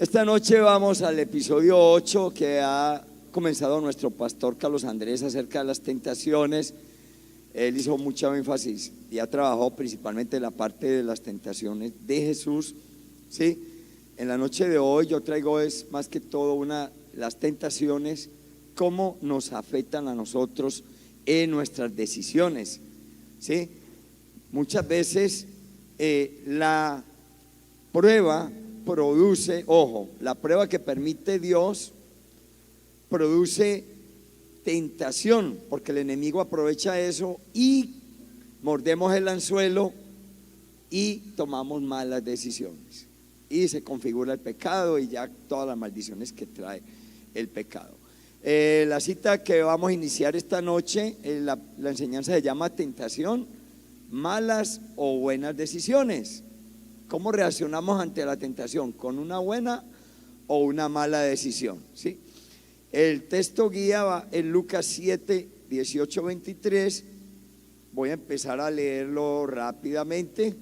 Esta noche vamos al episodio 8 que ha comenzado nuestro pastor Carlos Andrés acerca de las tentaciones. Él hizo mucho énfasis y ha trabajado principalmente en la parte de las tentaciones de Jesús, ¿sí? En la noche de hoy yo traigo es más que todo las tentaciones, cómo nos afectan a nosotros en nuestras decisiones, ¿sí? Muchas veces la prueba produce, la prueba que permite Dios produce tentación, porque el enemigo aprovecha eso y mordemos el anzuelo y tomamos malas decisiones y se configura el pecado y ya todas las maldiciones que trae el pecado. La cita que vamos a iniciar esta noche, la enseñanza se llama tentación, malas o buenas decisiones. ¿Cómo reaccionamos ante la tentación? ¿Con una buena o una mala decisión? ¿Sí? El texto guía va en Lucas 7, 18, 23. Voy a empezar a leerlo rápidamente.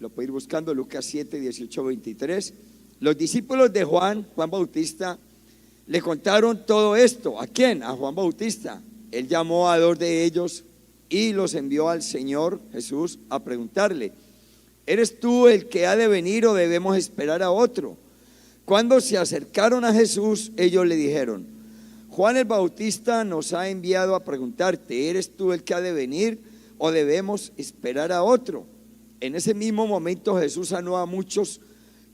Lo puedo ir buscando, Lucas 7, 18, 23. Los discípulos de Juan Bautista, le contaron todo esto. ¿A quién? A Juan Bautista. Él llamó a 2 de ellos y los envió al Señor Jesús a preguntarle: ¿eres tú el que ha de venir o debemos esperar a otro? Cuando se acercaron a Jesús, ellos le dijeron: Juan el Bautista nos ha enviado a preguntarte: ¿eres tú el que ha de venir o debemos esperar a otro? En ese mismo momento Jesús sanó a muchos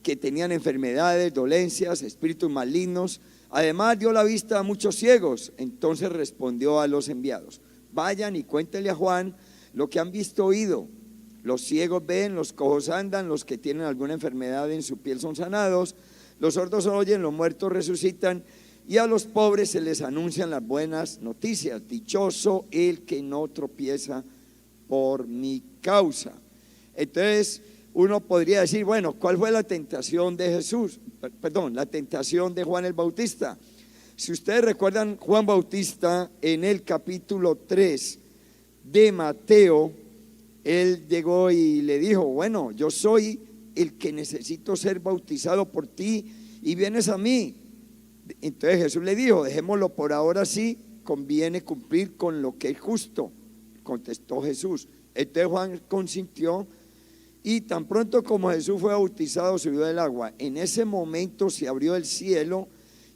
que tenían enfermedades, dolencias, espíritus malignos. Además dio la vista a muchos ciegos. Entonces respondió a los enviados: vayan y cuéntenle a Juan lo que han visto, oído. Los ciegos ven, los cojos andan, los que tienen alguna enfermedad en su piel son sanados, los sordos oyen, los muertos resucitan, y a los pobres se les anuncian las buenas noticias. Dichoso el que no tropieza por mi causa. Entonces uno podría decir, bueno, ¿cuál fue la tentación de Jesús? Perdón, la tentación de Juan el Bautista. Si ustedes recuerdan, Juan Bautista en el capítulo 3 de Mateo, él llegó y le dijo: bueno, yo soy el que necesito ser bautizado por ti y vienes a mí. Entonces Jesús le dijo: dejémoslo por ahora así, conviene cumplir con lo que es justo. Contestó Jesús. Entonces Juan consintió, y tan pronto como Jesús fue bautizado, subió del agua. En ese momento se abrió el cielo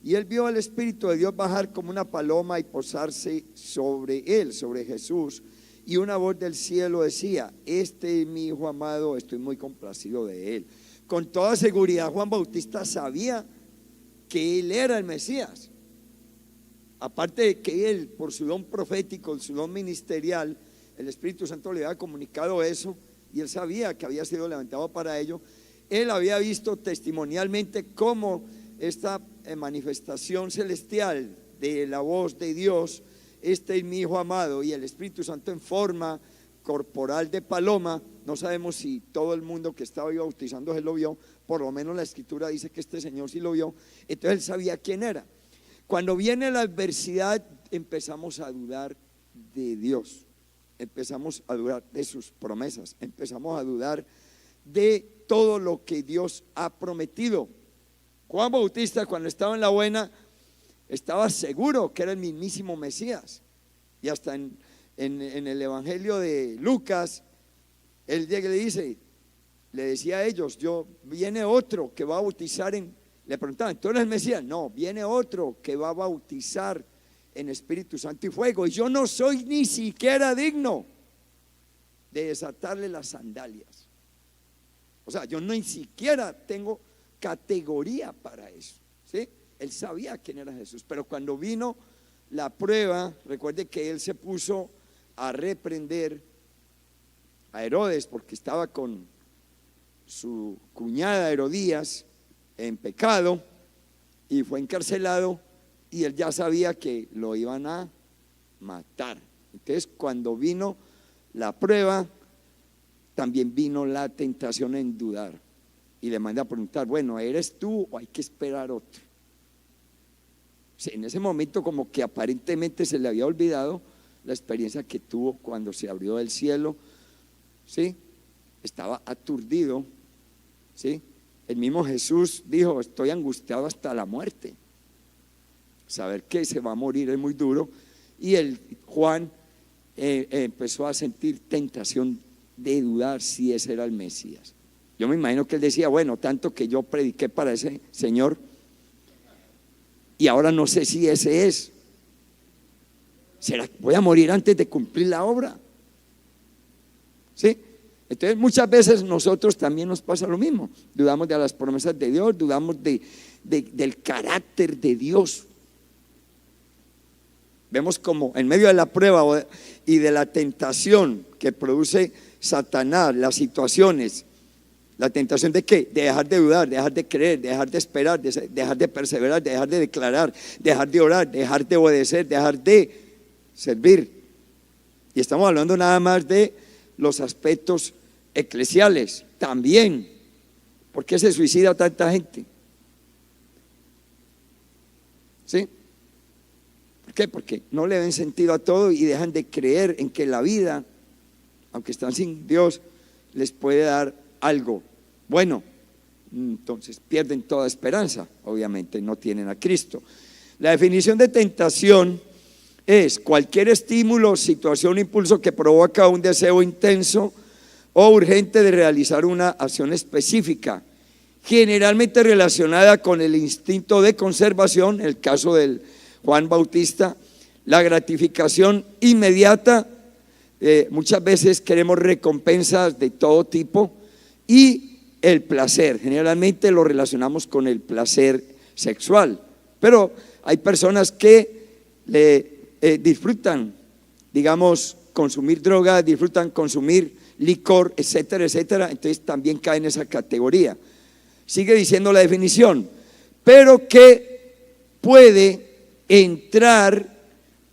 y él vio al Espíritu de Dios bajar como una paloma y posarse sobre él, sobre Jesús. Y una voz del cielo decía: este es mi hijo amado, estoy muy complacido de él. Con toda seguridad Juan Bautista sabía que él era el Mesías. Aparte de que él, por su don profético, su don ministerial, el Espíritu Santo le había comunicado eso, y él sabía que había sido levantado para ello. Él había visto testimonialmente cómo esta manifestación celestial de la voz de Dios: este es mi hijo amado, y el Espíritu Santo en forma corporal de paloma. No sabemos si todo el mundo que estaba bautizando él lo vio, por lo menos la escritura dice que este señor sí lo vio. Entonces él sabía quién era. Cuando viene la adversidad, empezamos a dudar de Dios, empezamos a dudar de sus promesas, empezamos a dudar de todo lo que Dios ha prometido. Juan Bautista, cuando estaba en la buena, estaba seguro que era el mismísimo Mesías. Y hasta en el evangelio de Lucas, él llega y le dice, le decía a ellos: viene otro que va a bautizar le preguntaban: ¿tú eres el Mesías? No, viene otro que va a bautizar en Espíritu Santo y fuego, y yo no soy ni siquiera digno de desatarle las sandalias. O sea, yo ni siquiera tengo categoría para eso, ¿sí? Él sabía quién era Jesús, pero cuando vino la prueba, recuerde que él se puso a reprender a Herodes porque estaba con su cuñada Herodías en pecado y fue encarcelado, y él ya sabía que lo iban a matar. Entonces cuando vino la prueba, también vino la tentación en dudar, y le manda a preguntar: bueno, ¿eres tú o hay que esperar otro? Sí, en ese momento como que aparentemente se le había olvidado la experiencia que tuvo cuando se abrió el cielo, ¿sí? Estaba aturdido, ¿sí? El mismo Jesús dijo: estoy angustiado hasta la muerte. Saber que se va a morir es muy duro. Y Juan empezó a sentir tentación de dudar si ese era el Mesías. Yo me imagino que él decía: bueno, tanto que yo prediqué para ese Señor y ahora no sé si ese es. ¿Será que voy a morir antes de cumplir la obra? ¿Sí? Entonces muchas veces nosotros también nos pasa lo mismo. Dudamos de las promesas de Dios, dudamos del carácter de Dios. Vemos como en medio de la prueba y de la tentación que produce Satanás, las situaciones, la tentación de ¿qué? De dejar de dudar, dejar de creer, dejar de esperar, dejar de perseverar, dejar de declarar, dejar de orar, dejar de obedecer, dejar de servir. Y estamos hablando nada más de los aspectos eclesiales. También, ¿por qué se suicida tanta gente? ¿Sí? ¿Por qué? Porque no le ven sentido a todo y dejan de creer en que la vida, aunque están sin Dios, les puede dar algo bueno. Entonces pierden toda esperanza, obviamente no tienen a Cristo. La definición de tentación es cualquier estímulo, situación, impulso que provoca un deseo intenso o urgente de realizar una acción específica, generalmente relacionada con el instinto de conservación, el caso del Juan Bautista, la gratificación inmediata, muchas veces queremos recompensas de todo tipo, y el placer, generalmente lo relacionamos con el placer sexual, pero hay personas que disfrutan, digamos, consumir droga, disfrutan consumir licor, etcétera, etcétera, entonces también cae en esa categoría. Sigue diciendo la definición, pero que puede entrar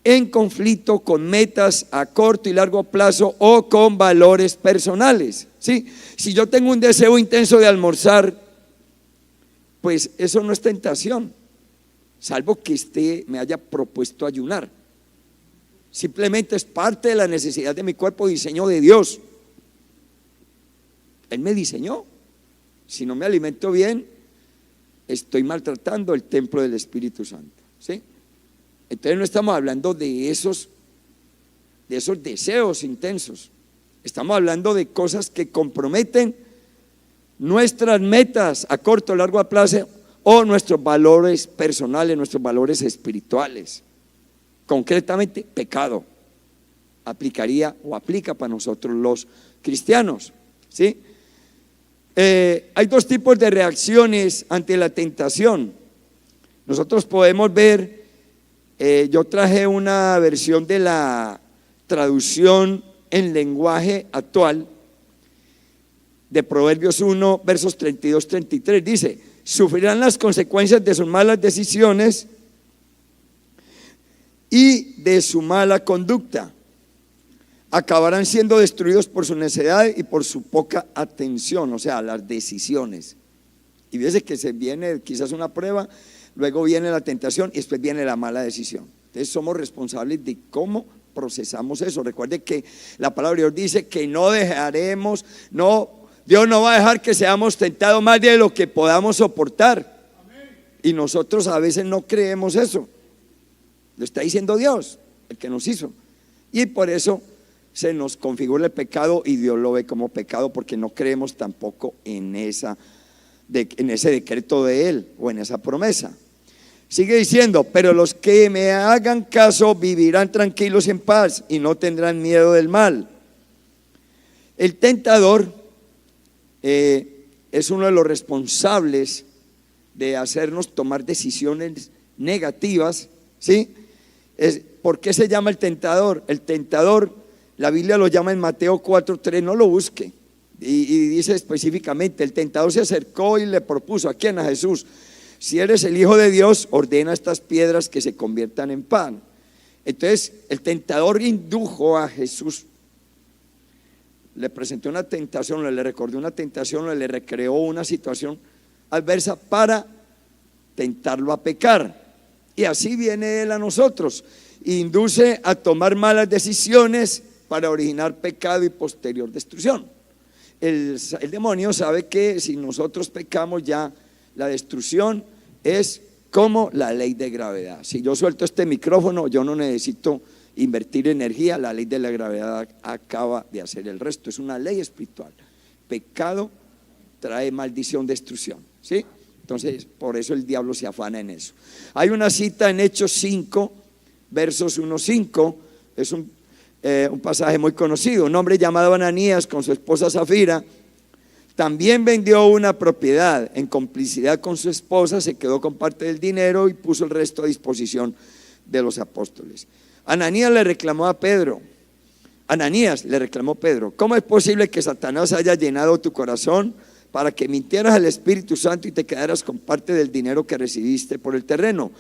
en conflicto con metas a corto y largo plazo o con valores personales. ¿Sí? Si yo tengo un deseo intenso de almorzar, pues eso no es tentación, salvo que me haya propuesto ayunar. Simplemente es parte de la necesidad de mi cuerpo, diseño de Dios. Él me diseñó. Si no me alimento bien, estoy maltratando el templo del Espíritu Santo. ¿Sí? Entonces no estamos hablando de esos deseos intensos. Estamos hablando de cosas que comprometen nuestras metas a corto o largo plazo o nuestros valores personales, nuestros valores espirituales. Concretamente, pecado. Aplicaría o aplica para nosotros los cristianos. ¿Sí? Hay dos tipos de reacciones ante la tentación. Nosotros podemos ver, yo traje una versión de la traducción en lenguaje actual de Proverbios 1, versos 32-33. Dice: sufrirán las consecuencias de sus malas decisiones y de su mala conducta. Acabarán siendo destruidos por su necedad y por su poca atención, o sea, las decisiones. Y fíjese que se viene quizás una prueba, luego viene la tentación y después viene la mala decisión. Entonces somos responsables de cómo procesamos eso. Recuerde que la palabra de Dios dice que no dejaremos, Dios no va a dejar que seamos tentados más de lo que podamos soportar. Y nosotros a veces no creemos eso. Lo está diciendo Dios, el que nos hizo. Y por eso se nos configura el pecado y Dios lo ve como pecado, porque no creemos tampoco en ese decreto de Él o en esa promesa. Sigue diciendo: pero los que me hagan caso vivirán tranquilos en paz y no tendrán miedo del mal. El tentador es uno de los responsables de hacernos tomar decisiones negativas. ¿Sí? ¿Por qué se llama el tentador? El tentador, la Biblia lo llama en Mateo 4:3, no lo busque. Y dice específicamente: el tentador se acercó y le propuso, ¿a quién? A Jesús: si eres el Hijo de Dios, ordena estas piedras que se conviertan en pan. Entonces el tentador indujo a Jesús, le presentó una tentación, le recordó una tentación, le recreó una situación adversa para tentarlo a pecar. Y así viene Él a nosotros, induce a tomar malas decisiones para originar pecado y posterior destrucción. el demonio sabe que si nosotros pecamos ya la destrucción es como la ley de gravedad. Si yo suelto este micrófono, yo no necesito invertir energía, la ley de la gravedad acaba de hacer el resto. Es una ley espiritual. Pecado trae maldición, destrucción, ¿sí? Entonces, por eso el diablo se afana en eso. Hay una cita en Hechos 5, versos 1-5, es un pasaje muy conocido. Un hombre llamado Ananías con su esposa Zafira también vendió una propiedad. En complicidad con su esposa se quedó con parte del dinero y puso el resto a disposición de los apóstoles. Ananías le reclamó Pedro, ¿cómo es posible que Satanás haya llenado tu corazón para que mintieras al Espíritu Santo y te quedaras con parte del dinero que recibiste por el terreno?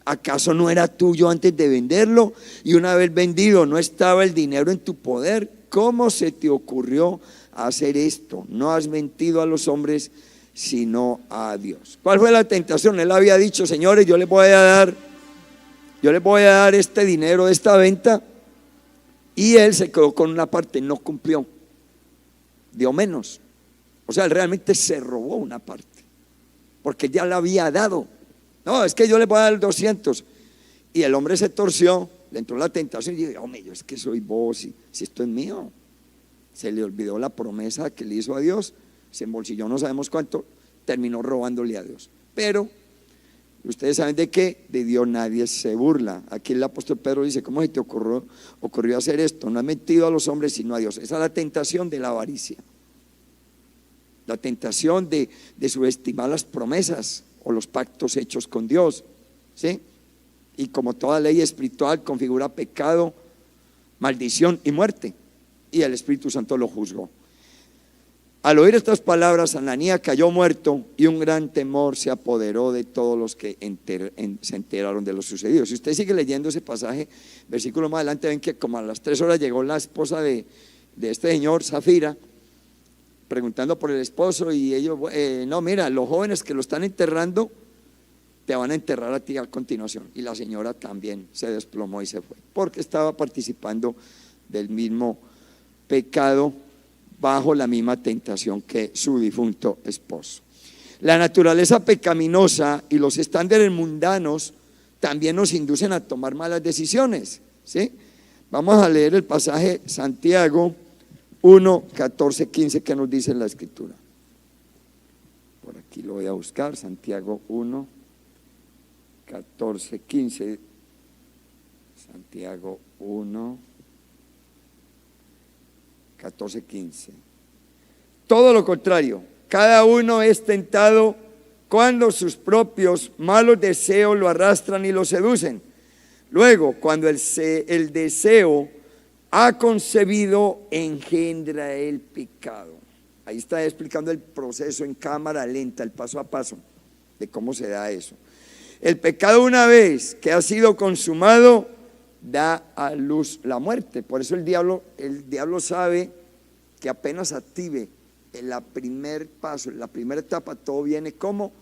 ¿Acaso no era tuyo antes de venderlo? Y una vez vendido, ¿no estaba el dinero en tu poder? ¿Cómo se te ocurrió hacer esto? No has mentido a los hombres, sino a Dios. ¿Cuál fue la tentación? Él había dicho: señores, yo les voy a dar este dinero de esta venta, y él se quedó con una parte, no cumplió, dio menos. O sea, él realmente se robó una parte, porque ya la había dado. No, es que yo le voy a dar 200. Y el hombre se torció, le entró la tentación y dijo: hombre, yo es que soy vos, si esto es mío. Se le olvidó la promesa que le hizo a Dios, se embolsilló no sabemos cuánto, terminó robándole a Dios. Pero ustedes saben de qué, de Dios nadie se burla. Aquí el apóstol Pedro dice: ¿cómo se te ocurrió hacer esto? No has mentido a los hombres, sino a Dios. Esa es la tentación de la avaricia. La tentación de subestimar las promesas o los pactos hechos con Dios, ¿sí? Y como toda ley espiritual configura pecado, maldición y muerte, y el Espíritu Santo lo juzgó. Al oír estas palabras, Ananías cayó muerto, y un gran temor se apoderó de todos los que se enteraron de lo sucedido. Si usted sigue leyendo ese pasaje, versículo más adelante, ven que como a las 3 horas llegó la esposa de este señor, Zafira, preguntando por el esposo, y ellos: no, mira, los jóvenes que lo están enterrando te van a enterrar a ti a continuación. Y la señora también se desplomó y se fue, porque estaba participando del mismo pecado, bajo la misma tentación que su difunto esposo. La naturaleza pecaminosa y los estándares mundanos también nos inducen a tomar malas decisiones, ¿sí? Vamos a leer el pasaje Santiago 1, 14, 15, que nos dice la Escritura. Por aquí lo voy a buscar, Santiago 1, 14, 15. Santiago 1, 14, 15. Todo lo contrario, cada uno es tentado cuando sus propios malos deseos lo arrastran y lo seducen. Luego, cuando el deseo ha concebido, engendra el pecado. Ahí está explicando el proceso en cámara lenta, el paso a paso de cómo se da eso. El pecado, una vez que ha sido consumado, da a luz la muerte. Por eso el diablo sabe que apenas active en la primer paso, en la primera etapa, todo viene como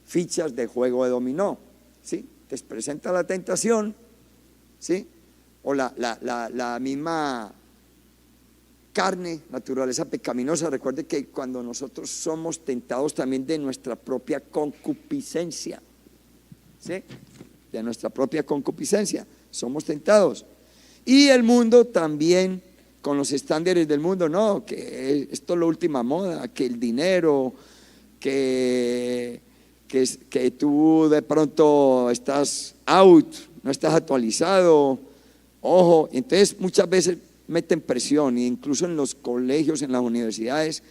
fichas de juego de dominó, ¿sí? Te presenta la tentación, ¿sí? O la misma carne, naturaleza pecaminosa. Recuerde que cuando nosotros somos tentados también de nuestra propia concupiscencia, ¿sí? De nuestra propia concupiscencia somos tentados. Y el mundo también, con los estándares del mundo, no, que esto es la última moda, que el dinero, que tú de pronto estás out, no estás actualizado, ojo. Entonces muchas veces meten presión, e incluso en los colegios, en las universidades,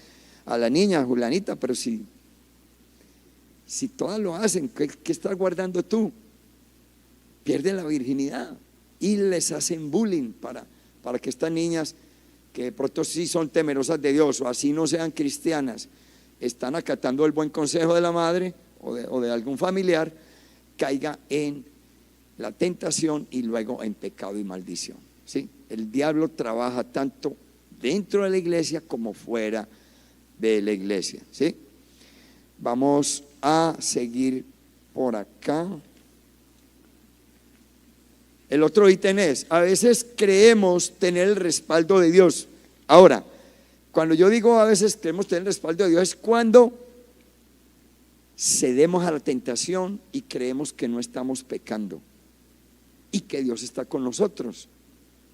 a la niña: Julianita, pero si todas lo hacen, ¿qué estás guardando tú? Pierden la virginidad, y les hacen bullying para que estas niñas, que de pronto sí son temerosas de Dios o así no sean cristianas, están acatando el buen consejo de la madre o de algún familiar, caiga en la tentación y luego en pecado y maldición, ¿sí? El diablo trabaja tanto dentro de la iglesia como fuera de la iglesia, ¿sí? Vamos a seguir por acá. El otro ítem es: a veces creemos tener el respaldo de Dios. Ahora, Cuando yo digo a veces queremos tener el respaldo de Dios, es cuando cedemos a la tentación y creemos que no estamos pecando y que Dios está con nosotros,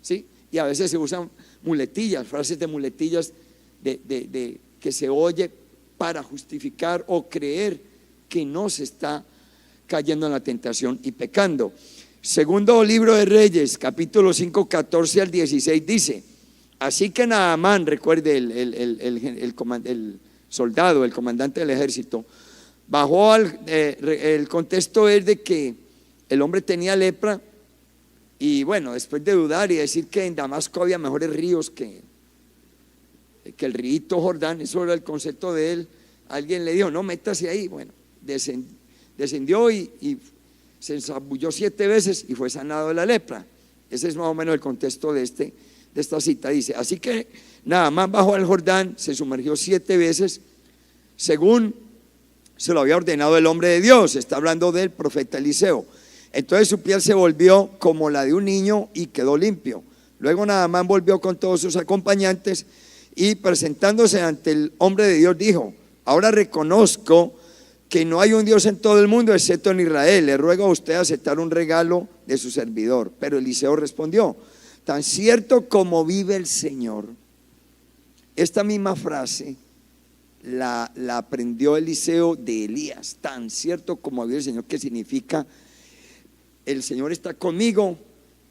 ¿sí? Y a veces se usan muletillas, frases de muletillas que se oye para justificar o creer que no se está cayendo en la tentación y pecando. Segundo libro de Reyes, capítulo 5, 14 al 16 dice: así que Naamán, recuerde el soldado, el comandante del ejército, bajó el contexto es de que el hombre tenía lepra. Y bueno, después de dudar y decir que en Damasco había mejores ríos que el río Jordán, eso era el concepto de él, alguien le dijo: no, métase ahí. Bueno, descendió y se zambulló 7 veces y fue sanado de la lepra. Ese es más o menos el contexto de esta cita. Dice: así que nada más bajó al Jordán, se sumergió 7 veces, según se lo había ordenado el hombre de Dios. Está hablando del profeta Eliseo. Entonces su piel se volvió como la de un niño y quedó limpio. Luego Naamán volvió con todos sus acompañantes y, presentándose ante el hombre de Dios, dijo: ahora reconozco que no hay un Dios en todo el mundo excepto en Israel. Le ruego a usted aceptar un regalo de su servidor. Pero Eliseo respondió: tan cierto como vive el Señor. Esta misma frase la aprendió Eliseo de Elías. Tan cierto como vive el Señor, que significa: el Señor está conmigo,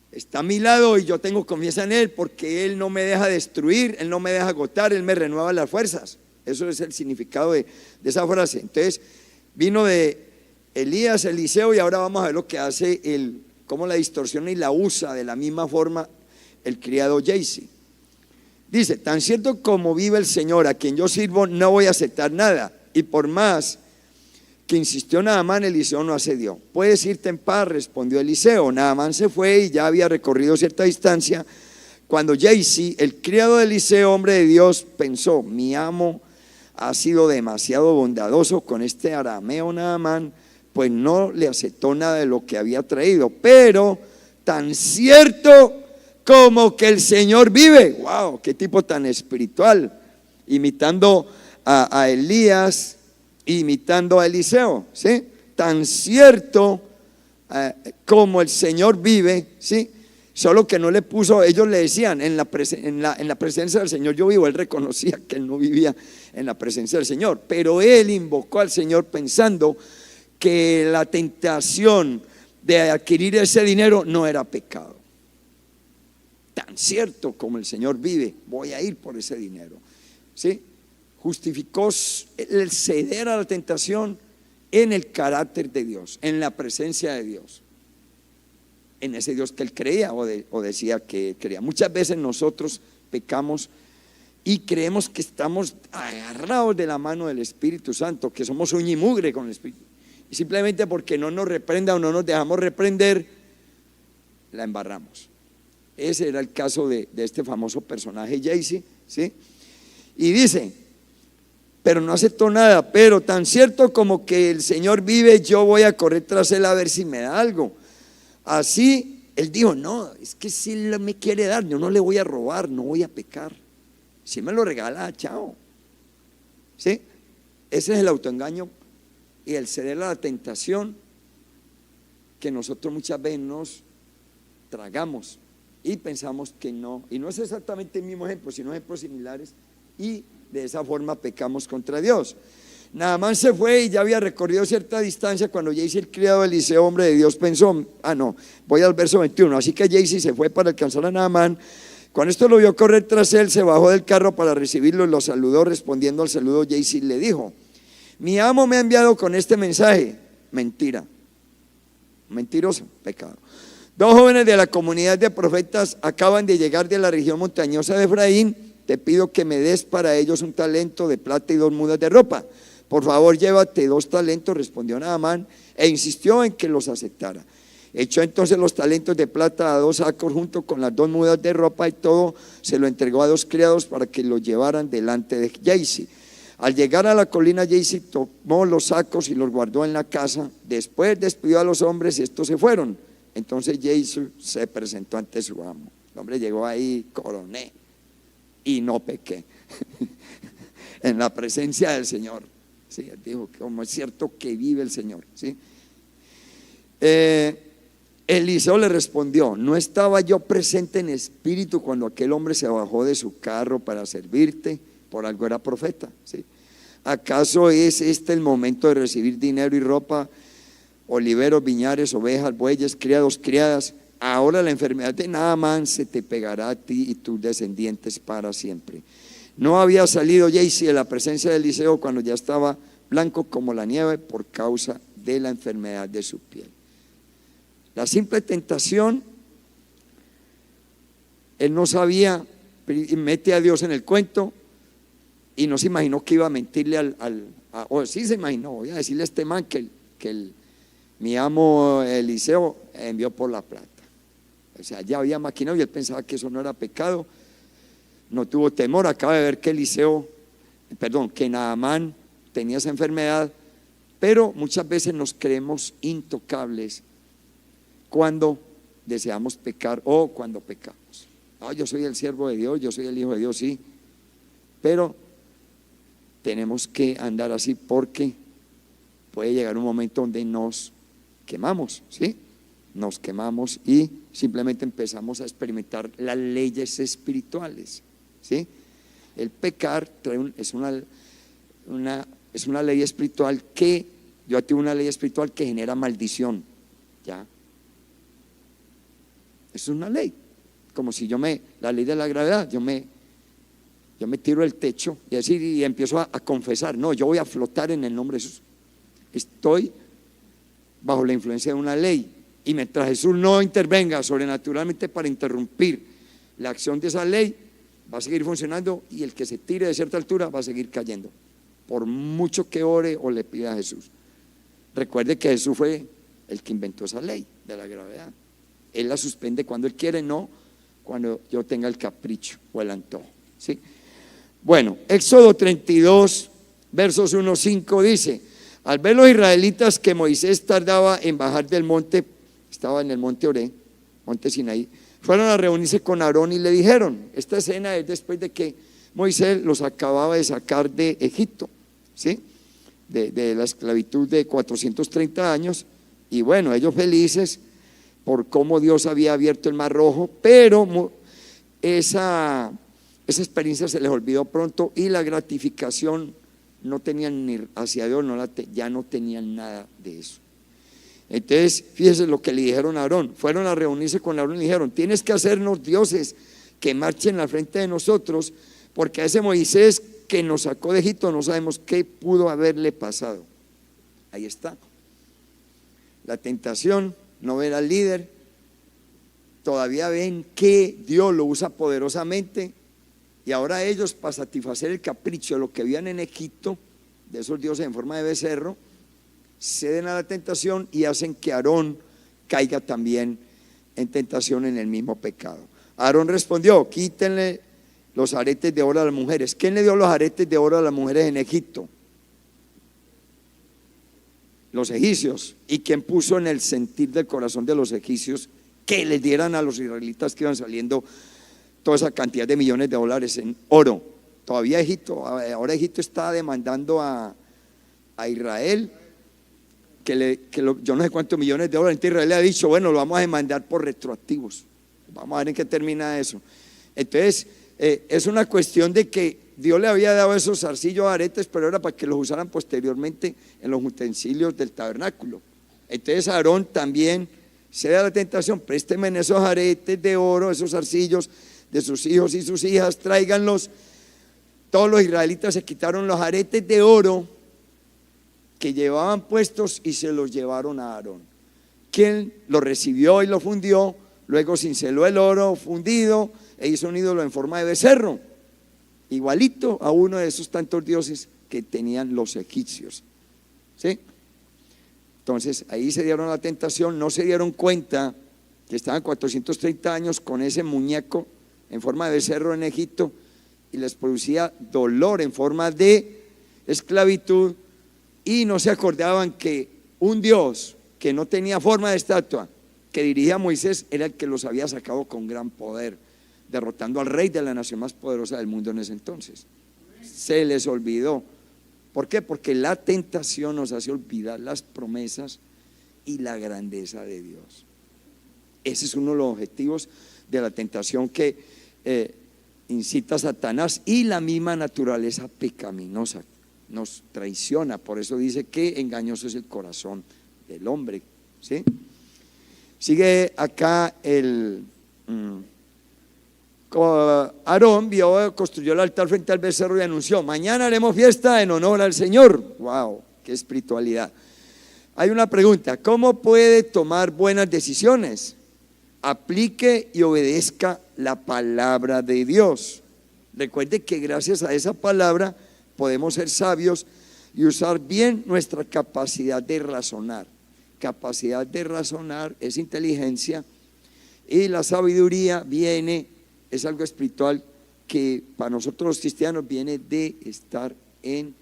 está a mi lado y yo tengo confianza en Él, porque Él no me deja destruir, Él no me deja agotar, Él me renueva las fuerzas. Eso es el significado de esa frase. Entonces vino de Elías, Eliseo, y ahora vamos a ver lo que hace cómo la distorsiona y la usa de la misma forma el criado Jaycee. Dice: tan cierto como vive el Señor, a quien yo sirvo, no voy a aceptar nada. Y por más que insistió Naamán, Eliseo no accedió. Puedes irte en paz, respondió Eliseo. Naamán se fue y ya había recorrido cierta distancia cuando Jaycee, el criado de Eliseo, hombre de Dios, pensó: mi amo ha sido demasiado bondadoso con este arameo Naamán, pues no le aceptó nada de lo que había traído. Pero tan cierto como que el Señor vive. Wow, qué tipo tan espiritual, imitando a Elías, imitando a Eliseo, ¿sí? Tan cierto como el Señor vive, ¿sí? Solo que no le puso, ellos le decían: en la presencia del Señor yo vivo. Él reconocía que él no vivía en la presencia del Señor, pero él invocó al Señor pensando que la tentación de adquirir ese dinero no era pecado. Tan cierto como el Señor vive, voy a ir por ese dinero, ¿sí? Justificó el ceder a la tentación en el carácter de Dios, en la presencia de Dios, en ese Dios que él creía o decía que creía. Muchas veces nosotros pecamos y creemos que estamos agarrados de la mano del Espíritu Santo, que somos uña y mugre con el Espíritu, y simplemente porque no nos reprenda o no nos dejamos reprender, la embarramos. Ese era el caso de este famoso personaje Jaycee, ¿sí? Y dice: pero no aceptó nada. Pero tan cierto como que el Señor vive, yo voy a correr tras él a ver si me da algo. Así él dijo: no, es que si él me quiere dar, yo no le voy a robar, no voy a pecar. Si me lo regala, chao. ¿Sí? Ese es el autoengaño y el ceder a la tentación que nosotros muchas veces nos tragamos y pensamos que no. Y no es exactamente el mismo ejemplo, sino ejemplos similares, y de esa forma pecamos contra Dios. Naamán se fue y ya había recorrido cierta distancia cuando Jaycee, el criado de Eliseo, hombre de Dios, pensó: voy al verso 21. Así que Jaycee se fue para alcanzar a Naamán. Cuando esto lo vio correr tras él, se bajó del carro para recibirlo y lo saludó. Respondiendo al saludo, Jaycee le dijo: mi amo me ha enviado con este mensaje. Mentira, mentiroso, pecado. 2 jóvenes de la comunidad de profetas acaban de llegar de la región montañosa de Efraín. Te pido que me des para ellos un talento de plata y 2 mudas de ropa. Por favor, llévate 2 talentos, respondió Naamán, e insistió en que los aceptara. Echó entonces los talentos de plata a 2 sacos junto con las 2 mudas de ropa, y todo se lo entregó a 2 criados para que lo llevaran delante de Jaycee. Al llegar a la colina, Jaycee tomó los sacos y los guardó en la casa. Después despidió a los hombres y estos se fueron. Entonces Jaycee se presentó ante su amo. El hombre llegó ahí, coroné. y no pequé. En la presencia del Señor. Sí, dijo que como es cierto que vive el Señor. ¿Sí? Eliseo le respondió: ¿no estaba yo presente en espíritu cuando aquel hombre se bajó de su carro para servirte? Por algo era profeta. ¿Sí? ¿Acaso es este el momento de recibir dinero y ropa, oliveros, viñares, ovejas, bueyes, criados, criadas? Ahora la enfermedad de Naamán se te pegará a ti y tus descendientes para siempre. No había salido Jesse de la presencia de Eliseo cuando ya estaba blanco como la nieve por causa de la enfermedad de su piel. La simple tentación, él no sabía, mete a Dios en el cuento y no se imaginó que iba a mentirle o sí se imaginó, voy a decirle a este man que mi amo Eliseo envió por la plata. O sea, ya había maquinado y él pensaba que eso no era pecado. No tuvo temor, acaba de ver que que Naamán tenía esa enfermedad, pero muchas veces nos creemos intocables cuando deseamos pecar o cuando pecamos. Yo soy el siervo de Dios, yo soy el hijo de Dios, sí, pero tenemos que andar así porque puede llegar un momento donde nos quemamos, ¿sí? Nos quemamos y simplemente empezamos a experimentar las leyes espirituales. ¿Sí? El pecar es una ley espiritual yo activo una ley espiritual que genera maldición. ¿Ya? Es una ley. Como si la ley de la gravedad, yo me tiro del techo y empiezo a confesar: no, yo voy a flotar en el nombre de Jesús. Estoy bajo la influencia de una ley. Y mientras Jesús no intervenga sobrenaturalmente para interrumpir la acción de esa ley, va a seguir funcionando y el que se tire de cierta altura va a seguir cayendo, por mucho que ore o le pida a Jesús. Recuerde que Jesús fue el que inventó esa ley de la gravedad. Él la suspende cuando Él quiere, no cuando yo tenga el capricho o el antojo. ¿Sí? Bueno, Éxodo 32, versos 1-5 dice: al ver los israelitas que Moisés tardaba en bajar del monte, estaba en el monte Oré, monte Sinaí, fueron a reunirse con Aarón y le dijeron, esta escena es después de que Moisés los acababa de sacar de Egipto, ¿sí? De la esclavitud de 430 años, y bueno, ellos felices por cómo Dios había abierto el Mar Rojo, pero esa experiencia se les olvidó pronto y la gratificación no tenían ni hacia Dios, ya no tenían nada de eso. Entonces, fíjense lo que le dijeron a Aarón. Fueron a reunirse con Aarón y le dijeron: tienes que hacernos dioses que marchen al frente de nosotros, porque a ese Moisés que nos sacó de Egipto no sabemos qué pudo haberle pasado. Ahí está. La tentación, no ver al líder. Todavía ven que Dios lo usa poderosamente y ahora ellos, para satisfacer el capricho de lo que veían en Egipto, de esos dioses en forma de becerro, ceden a la tentación y hacen que Aarón caiga también en tentación en el mismo pecado. Aarón respondió: quítenle los aretes de oro a las mujeres. ¿Quién le dio los aretes de oro a las mujeres en Egipto? Los egipcios. ¿Y quién puso en el sentir del corazón de los egipcios que les dieran a los israelitas que iban saliendo toda esa cantidad de millones de dólares en oro? Todavía ahora Egipto está demandando a Israel yo no sé cuántos millones de dólares. Israel le ha dicho: bueno, lo vamos a demandar por retroactivos. Vamos a ver en qué termina eso. Entonces, es una cuestión de que Dios le había dado esos zarcillos, aretes, pero era para que los usaran posteriormente en los utensilios del tabernáculo. Entonces Aarón también se da la tentación: présteme en esos aretes de oro, esos zarcillos de sus hijos y sus hijas, tráiganlos. Todos los israelitas se quitaron los aretes de oro que llevaban puestos y se los llevaron a Aarón, quien lo recibió y lo fundió. Luego cinceló el oro fundido e hizo un ídolo en forma de becerro, igualito a uno de esos tantos dioses que tenían los egipcios. ¿Sí? Entonces ahí se dieron la tentación, no se dieron cuenta que estaban 430 años con ese muñeco en forma de becerro en Egipto y les producía dolor en forma de esclavitud, y no se acordaban que un Dios que no tenía forma de estatua, que dirigía a Moisés, era el que los había sacado con gran poder. derrotando al rey de la nación más poderosa del mundo en ese entonces. Se les olvidó. ¿Por qué? Porque la tentación nos hace olvidar las promesas y la grandeza de Dios. Ese es uno de los objetivos de la tentación que incita a Satanás, y la misma naturaleza pecaminosa nos traiciona. Por eso dice que engañoso es el corazón del hombre, ¿sí? Sigue acá Aarón construyó el altar frente al becerro y anunció: mañana haremos fiesta en honor al Señor. Wow, qué espiritualidad. Hay una pregunta: ¿cómo puede tomar buenas decisiones? Aplique y obedezca la palabra de Dios. Recuerde que gracias a esa palabra podemos ser sabios y usar bien nuestra capacidad de razonar. Capacidad de razonar es inteligencia, y la sabiduría es algo espiritual que para nosotros los cristianos viene de estar en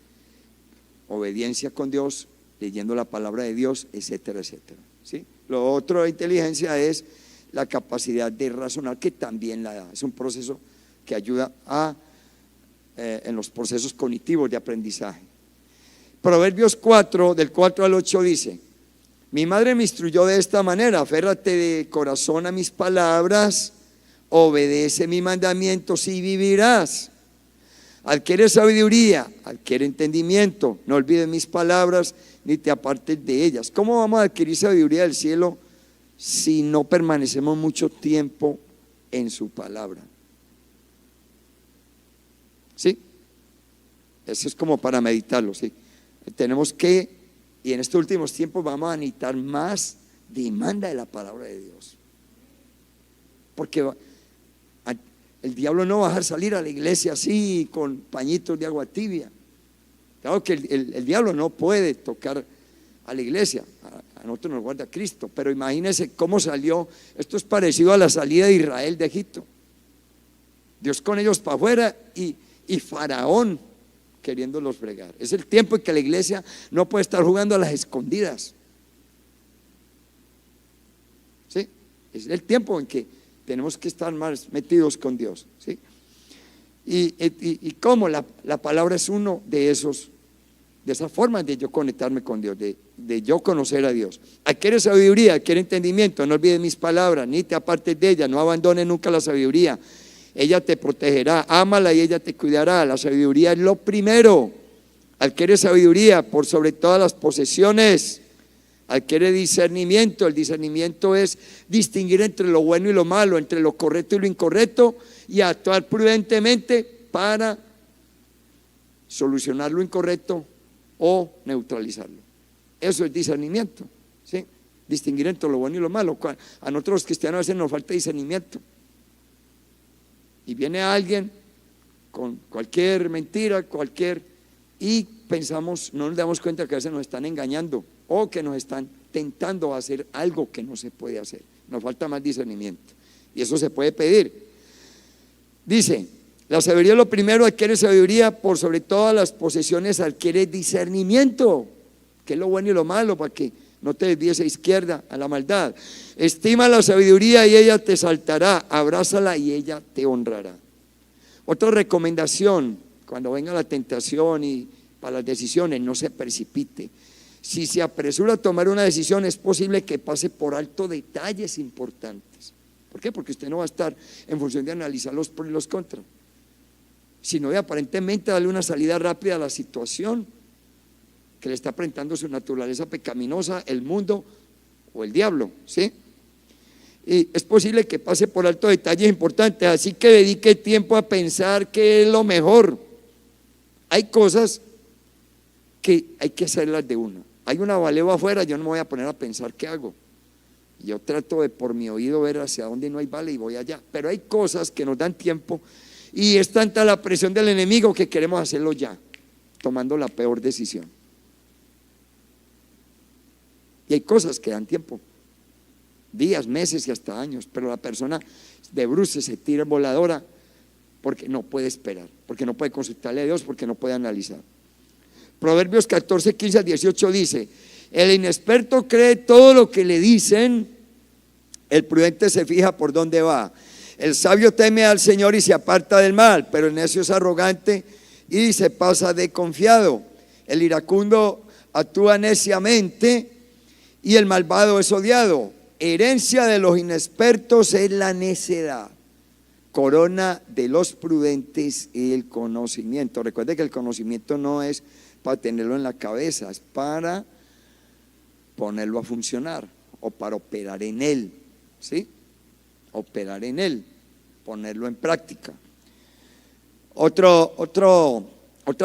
obediencia con Dios, leyendo la palabra de Dios, etcétera, etcétera, ¿sí? Lo otro de inteligencia es la capacidad de razonar, que también la da. Es un proceso que ayuda en los procesos cognitivos de aprendizaje. Proverbios 4, del 4 al 8 dice: mi madre me instruyó de esta manera: aférrate de corazón a mis palabras, obedece mis mandamientos y vivirás. Adquiere sabiduría, adquiere entendimiento, no olvides mis palabras ni te apartes de ellas. ¿Cómo vamos a adquirir sabiduría del cielo si no permanecemos mucho tiempo en su palabra? ¿Sí? Eso es como para meditarlo, ¿sí? Tenemos que, y en estos últimos tiempos vamos a necesitar más demanda de la palabra de Dios, porque el diablo no va a dejar salir a la iglesia así con pañitos de agua tibia. Claro que el diablo no puede tocar a la iglesia, a nosotros nos guarda Cristo, pero imagínense cómo salió. Esto es parecido a la salida de Israel de Egipto. Dios con ellos para afuera y Faraón queriéndolos fregar. Es el tiempo en que la iglesia no puede estar jugando a las escondidas, ¿sí? Es el tiempo en que tenemos que estar más metidos con Dios, ¿sí? Y cómo la palabra es uno de esas formas de yo conectarme con Dios, de yo conocer a Dios. Adquiere sabiduría, adquiere entendimiento, no olvides mis palabras, ni te apartes de ella, no abandones nunca la sabiduría. Ella te protegerá, ámala y ella te cuidará. La sabiduría es lo primero. Adquiere sabiduría por sobre todas las posesiones. Adquiere discernimiento. El discernimiento es distinguir entre lo bueno y lo malo, entre lo correcto y lo incorrecto, y actuar prudentemente para solucionar lo incorrecto o neutralizarlo. Eso es discernimiento, ¿sí? Distinguir entre lo bueno y lo malo. A nosotros los cristianos a veces nos falta discernimiento, y viene alguien con cualquier mentira, y pensamos, no nos damos cuenta que a veces nos están engañando o que nos están tentando a hacer algo que no se puede hacer. Nos falta más discernimiento, y eso se puede pedir. Dice: la sabiduría es lo primero, adquiere sabiduría por sobre todas las posesiones, adquiere discernimiento, que es lo bueno y lo malo, para que no te desvíes a izquierda, a la maldad. Estima la sabiduría y ella te saltará, abrázala y ella te honrará. Otra recomendación: cuando venga la tentación y para las decisiones, no se precipite. Si se apresura a tomar una decisión, es posible que pase por alto detalles importantes. ¿Por qué? Porque usted no va a estar en función de analizar los pros y los contras, sino de aparentemente darle una salida rápida a la situación que le está presentando su naturaleza pecaminosa, el mundo o el diablo, ¿sí? Y es posible que pase por alto detalles importantes, así que dedique tiempo a pensar qué es lo mejor. Hay cosas que hay que hacerlas de una. Hay una baleo afuera, yo no me voy a poner a pensar qué hago. Yo trato de por mi oído ver hacia dónde no hay vale y voy allá. Pero hay cosas que nos dan tiempo, y es tanta la presión del enemigo que queremos hacerlo ya, tomando la peor decisión. Y hay cosas que dan tiempo, días, meses y hasta años, pero la persona de bruces se tira voladora porque no puede esperar, porque no puede consultarle a Dios, porque no puede analizar. Proverbios 14, 15 al 18 dice: el inexperto cree todo lo que le dicen, el prudente se fija por dónde va. El sabio teme al Señor y se aparta del mal, pero el necio es arrogante y se pasa de confiado. El iracundo actúa neciamente y el malvado es odiado. Herencia de los inexpertos es la necedad. Corona de los prudentes y el conocimiento. Recuerde que el conocimiento no es para tenerlo en la cabeza, es para ponerlo a funcionar o para operar en él, ¿sí? Operar en él, ponerlo en práctica. Otra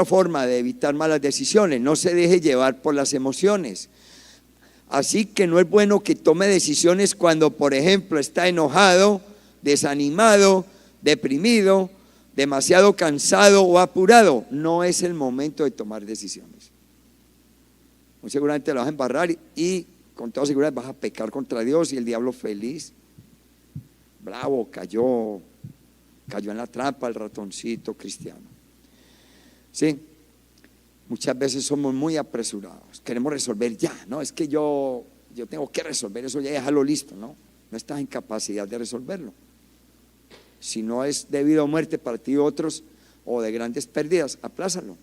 forma de evitar malas decisiones: no se deje llevar por las emociones. Así que no es bueno que tome decisiones cuando, por ejemplo, está enojado, desanimado, deprimido, demasiado cansado o apurado. No es el momento de tomar decisiones. Muy seguramente lo vas a embarrar y con toda seguridad vas a pecar contra Dios, y el diablo feliz, bravo, cayó en la trampa el ratoncito cristiano. Sí, muchas veces somos muy apresurados, queremos resolver ya, no, es que yo tengo que resolver eso, ya déjalo listo. No estás en capacidad de resolverlo. Si no es debido a muerte para ti y otros, o de grandes pérdidas, aplázalo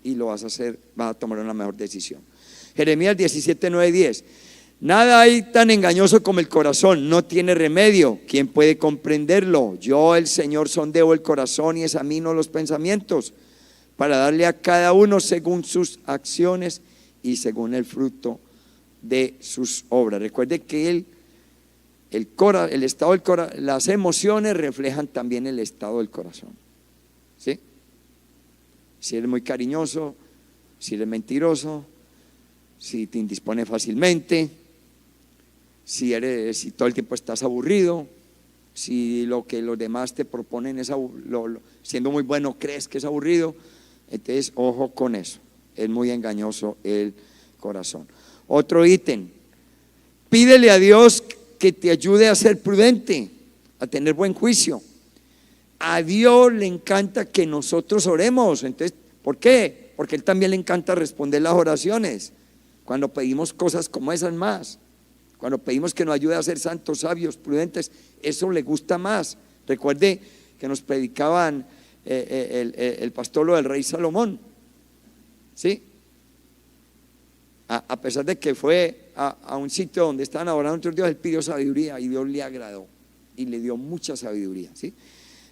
y lo vas a hacer, vas a tomar una mejor decisión. Jeremías 17, 9, 10. Nada hay tan engañoso como el corazón, no tiene remedio. ¿Quién puede comprenderlo? Yo, el Señor, sondeo el corazón y examino los pensamientos, para darle a cada uno según sus acciones y según el fruto de sus obras. Recuerde que el estado del corazón, las emociones reflejan también el estado del corazón, ¿sí? Si eres muy cariñoso, si eres mentiroso, si te indispones fácilmente, si todo el tiempo estás aburrido, si lo que los demás te proponen es siendo muy bueno crees que es aburrido, entonces ojo con eso, es muy engañoso el corazón. Otro ítem: pídele a Dios que te ayude a ser prudente, a tener buen juicio. A Dios le encanta que nosotros oremos. Entonces, ¿por qué? Porque Él también le encanta responder las oraciones. Cuando pedimos cosas como esas más, cuando pedimos que nos ayude a ser santos, sabios, prudentes, eso le gusta más. Recuerde que nos predicaban el pastor lo del rey Salomón, ¿sí? A pesar de que fue a un sitio donde estaban adorando a otros dioses, él pidió sabiduría y Dios le agradó y le dio mucha sabiduría, ¿sí?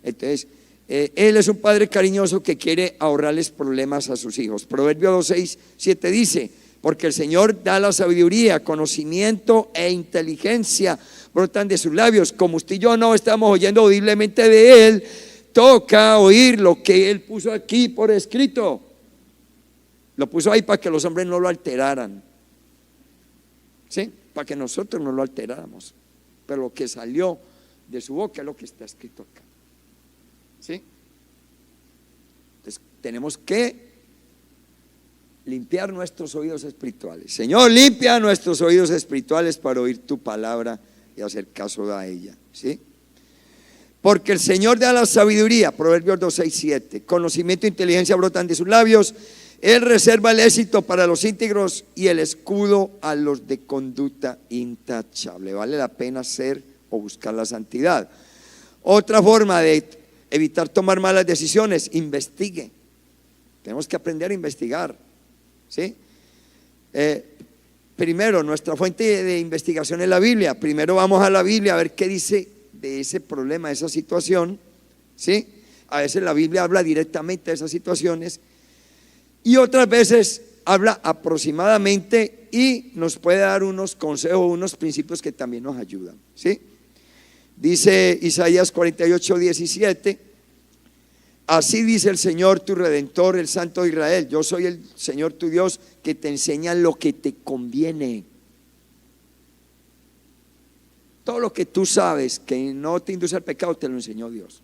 Entonces, Él es un padre cariñoso que quiere ahorrarles problemas a sus hijos. Proverbios 2, 6, 7 dice: porque el Señor da la sabiduría, conocimiento e inteligencia brotan de sus labios. Como usted y yo no estamos oyendo audiblemente de Él, toca oír lo que Él puso aquí por escrito. Lo puso ahí para que los hombres no lo alteraran, ¿sí? Para que nosotros no lo alteráramos. Pero lo que salió de su boca es lo que está escrito acá, ¿sí? Entonces tenemos que limpiar nuestros oídos espirituales. Señor, limpia nuestros oídos espirituales para oír tu palabra y hacer caso a ella, ¿sí? Porque el Señor da la sabiduría, Proverbios 2, 6, 7. Conocimiento e inteligencia brotan de sus labios. Él reserva el éxito para los íntegros y el escudo a los de conducta intachable. Vale la pena hacer o buscar la santidad. Otra forma de evitar tomar malas decisiones: investigue. Tenemos que aprender a investigar, ¿sí? Primero, nuestra fuente de investigación es la Biblia. Primero vamos a la Biblia a ver qué dice de ese problema, de esa situación, ¿sí? A veces la Biblia habla directamente de esas situaciones y otras veces habla aproximadamente y nos puede dar unos consejos, unos principios que también nos ayudan, ¿sí? Dice Isaías 48, 17: así dice el Señor tu Redentor, el Santo de Israel: yo soy el Señor tu Dios, que te enseña lo que te conviene. Todo lo que tú sabes que no te induce al pecado te lo enseñó Dios.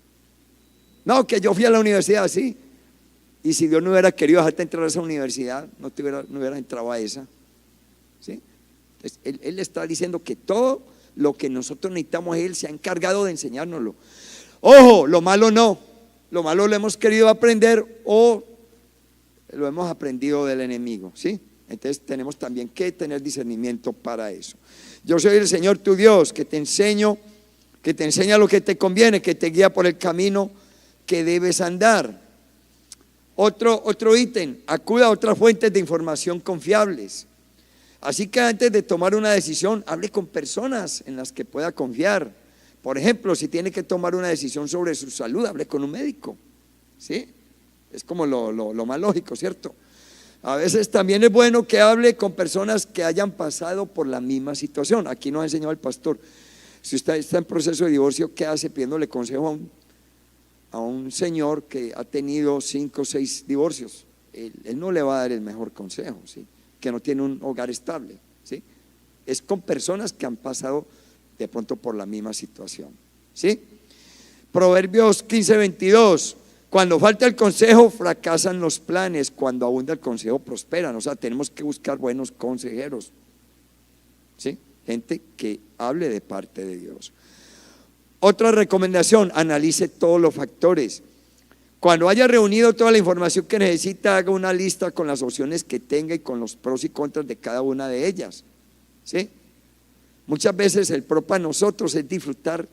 No, que yo fui a la universidad, sí, y si Dios no hubiera querido dejarte entrar a esa universidad, no hubieras entrado a esa, ¿sí? Entonces, él está diciendo que todo lo que nosotros necesitamos, Él se ha encargado de enseñárnoslo. Ojo, lo malo no. Lo malo lo hemos querido aprender o lo hemos aprendido del enemigo, ¿sí? Entonces tenemos también que tener discernimiento para eso. Yo soy el Señor tu Dios, que te enseño que te enseña lo que te conviene, que te guía por el camino que debes andar. Otro ítem, acuda a otras fuentes de información confiables. Así que antes de tomar una decisión, hable con personas en las que pueda confiar. Por ejemplo, si tiene que tomar una decisión sobre su salud, hable con un médico, ¿sí? Es como lo más lógico, ¿cierto? A veces también es bueno que hable con personas que hayan pasado por la misma situación. Aquí nos ha enseñado el pastor. Si usted está en proceso de divorcio, ¿qué hace pidiéndole consejo a un señor que ha tenido 5 o 6 divorcios? Él no le va a dar el mejor consejo, ¿sí? Que no tiene un hogar estable, ¿sí? Es con personas que han pasado de pronto por la misma situación, ¿sí? Proverbios 15:22. Cuando falta el consejo, fracasan los planes. Cuando abunda el consejo, prosperan. O sea, tenemos que buscar buenos consejeros, ¿sí? Gente que hable de parte de Dios. Otra recomendación, analice todos los factores. Cuando haya reunido toda la información que necesita, haga una lista con las opciones que tenga y con los pros y contras de cada una de ellas, ¿sí? Muchas veces el pro para nosotros es disfrutar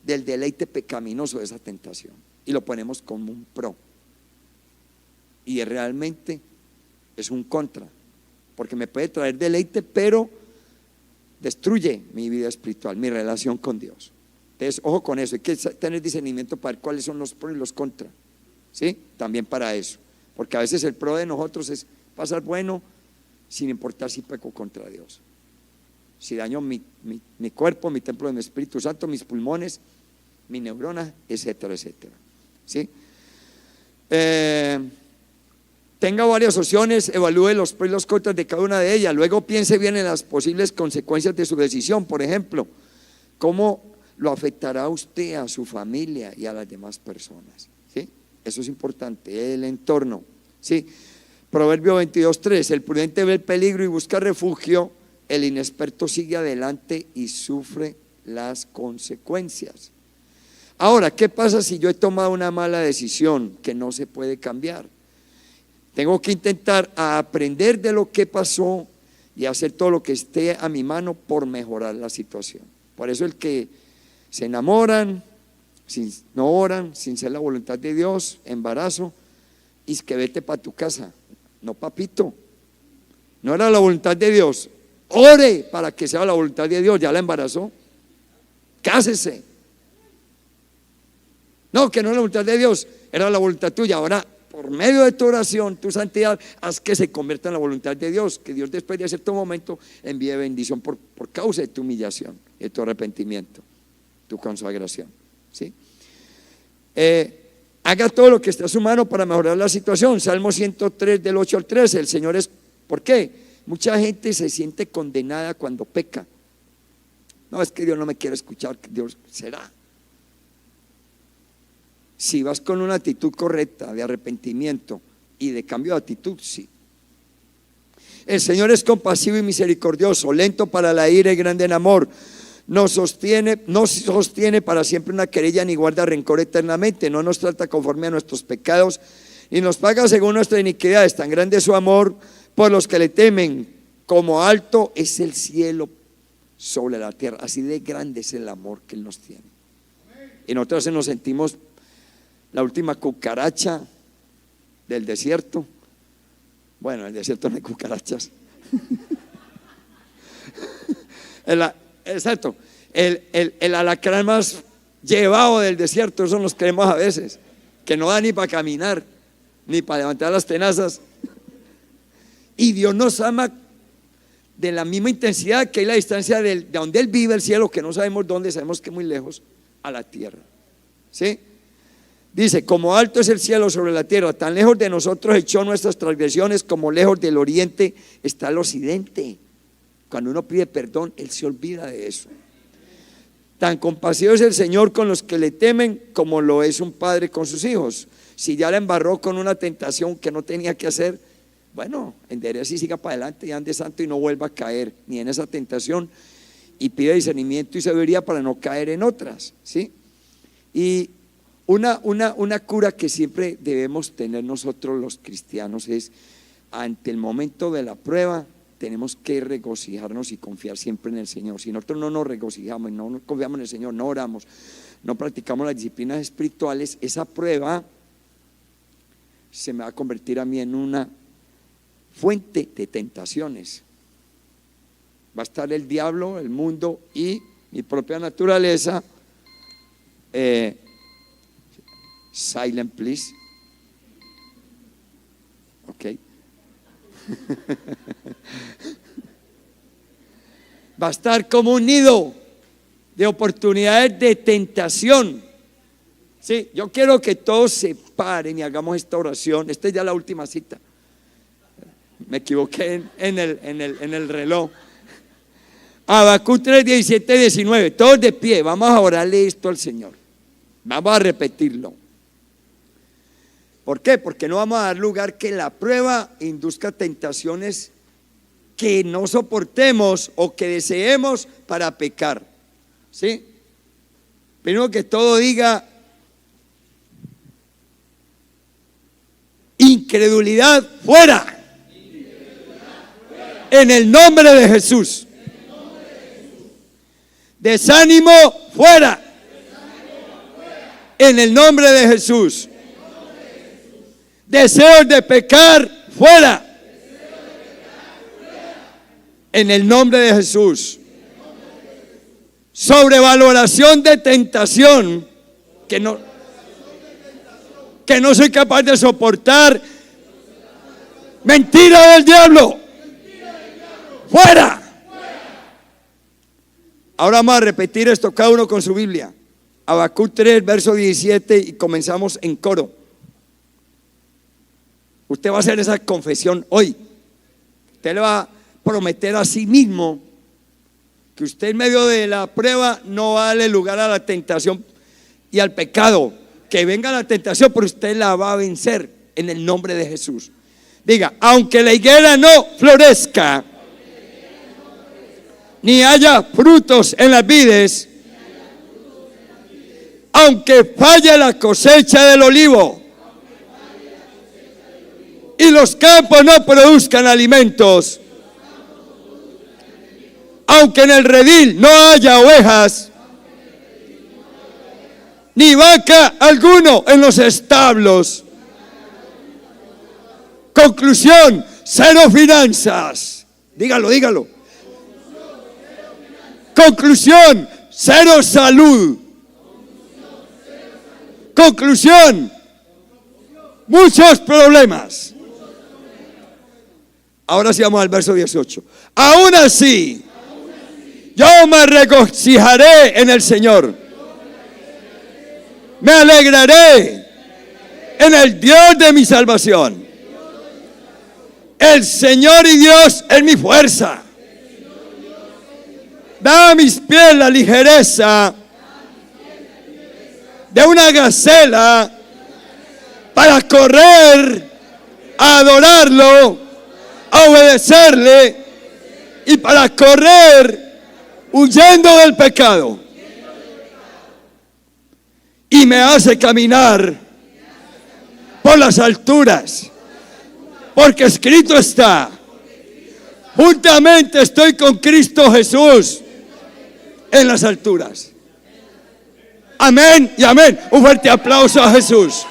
del deleite pecaminoso de esa tentación y lo ponemos como un pro, y realmente es un contra, porque me puede traer deleite, pero destruye mi vida espiritual, mi relación con Dios. Entonces, ojo con eso, hay que tener discernimiento para ver cuáles son los pros y los contras, ¿sí? También para eso, porque a veces el pro de nosotros es pasar bueno sin importar si peco contra Dios, si daño mi cuerpo, mi templo de mi Espíritu Santo, mis pulmones, mi neurona, etcétera, etcétera, ¿sí? Tenga varias opciones, evalúe los pros y los contras de cada una de ellas, luego piense bien en las posibles consecuencias de su decisión. Por ejemplo, ¿cómo lo afectará a usted, a su familia y a las demás personas? ¿Sí? Eso es importante, el entorno, ¿sí? Proverbio 22:3, el prudente ve el peligro y busca refugio, el inexperto sigue adelante y sufre las consecuencias. Ahora, ¿qué pasa si yo he tomado una mala decisión que no se puede cambiar? Tengo que intentar aprender de lo que pasó y hacer todo lo que esté a mi mano por mejorar la situación. Por eso el que se enamoran, no oran, sin ser la voluntad de Dios, embarazo, y es que vete para tu casa. No, papito, no era la voluntad de Dios. Ore para que sea la voluntad de Dios. Ya la embarazó, cásese. No, que no es la voluntad de Dios, era la voluntad tuya. Ahora, por medio de tu oración, tu santidad, haz que se convierta en la voluntad de Dios, que Dios después de cierto momento envíe bendición por causa de tu humillación, de tu arrepentimiento, tu consagración, ¿sí? Haga todo lo que esté a su mano para mejorar la situación. Salmo 103 del 8 al 13. El Señor es, ¿por qué? Mucha gente se siente condenada cuando peca. No, es que Dios no me quiere escuchar. Dios será. Si vas con una actitud correcta de arrepentimiento y de cambio de actitud, sí. El Señor es compasivo y misericordioso, lento para la ira y grande en amor. No sostiene para siempre una querella ni guarda rencor eternamente. No nos trata conforme a nuestros pecados ni nos paga según nuestra iniquidad. Es tan grande su amor por los que le temen, como alto es el cielo sobre la tierra. Así de grande es el amor que Él nos tiene. Y nosotros nos sentimos la última cucaracha del desierto. Bueno, en el desierto no hay cucarachas. Exacto, el alacrán más llevado del desierto, eso nos creemos a veces, que no da ni para caminar, ni para levantar las tenazas. Y Dios nos ama de la misma intensidad que hay la distancia de donde Él vive, el cielo, que no sabemos dónde, sabemos que es muy lejos, a la tierra, ¿sí? Dice, como alto es el cielo sobre la tierra, tan lejos de nosotros echó nuestras transgresiones, como lejos del oriente está el occidente. Cuando uno pide perdón, Él se olvida de eso. Tan compasivo es el Señor con los que le temen, como lo es un padre con sus hijos. Si ya la embarró con una tentación que no tenía que hacer, bueno, enderece y siga para adelante y ande santo y no vuelva a caer ni en esa tentación, y pide discernimiento y sabiduría para no caer en otras, ¿sí? Y una cura que siempre debemos tener nosotros los cristianos es, ante el momento de la prueba, tenemos que regocijarnos y confiar siempre en el Señor. Si nosotros no nos regocijamos y no nos confiamos en el Señor, no oramos, no practicamos las disciplinas espirituales, esa prueba se me va a convertir a mí en una fuente de tentaciones. Va a estar el diablo, el mundo y mi propia naturaleza. Silent, please. Ok. Va a estar como un nido de oportunidades de tentación. Sí, yo quiero que todos se paren y hagamos esta oración. Esta es ya la última cita. Me equivoqué en el reloj. Habacuc 3, 17 y 19. Todos de pie. Vamos a orarle esto al Señor. Vamos a repetirlo. ¿Por qué? Porque no vamos a dar lugar que la prueba induzca tentaciones que no soportemos o que deseemos para pecar. ¿Sí? Primero que todo diga incredulidad fuera. En el nombre de Jesús. Desánimo fuera. En el nombre de Jesús. Deseos de pecar fuera. En el nombre de Jesús. Sobrevaloración de tentación que no soy capaz de soportar. Mentira del diablo. Fuera. Ahora vamos a repetir esto cada uno con su Biblia. Habacuc 3, verso 17 y comenzamos en coro. Usted va a hacer esa confesión hoy. Usted le va a prometer a sí mismo que usted en medio de la prueba no va a darle lugar a la tentación y al pecado. Que venga la tentación, pero usted la va a vencer en el nombre de Jesús. Diga, aunque la higuera no florezca, ni haya frutos en las vides, aunque falle la cosecha del olivo y los campos no produzcan alimentos, aunque en el redil no haya ovejas, ni vaca alguno en los establos. Conclusión, cero finanzas. Dígalo, dígalo. Conclusión, cero salud. Conclusión, muchos problemas. Ahora sí vamos al verso 18. Aún así, yo me regocijaré en el Señor. Me alegraré en el Dios de mi salvación. El Señor y Dios es mi fuerza. Da a mis pies la ligereza de una gacela para correr, a adorarlo, a obedecerle y para correr huyendo del pecado. Y me hace caminar por las alturas, porque escrito está: juntamente estoy con Cristo Jesús en las alturas. Amén y amén. Un fuerte aplauso a Jesús.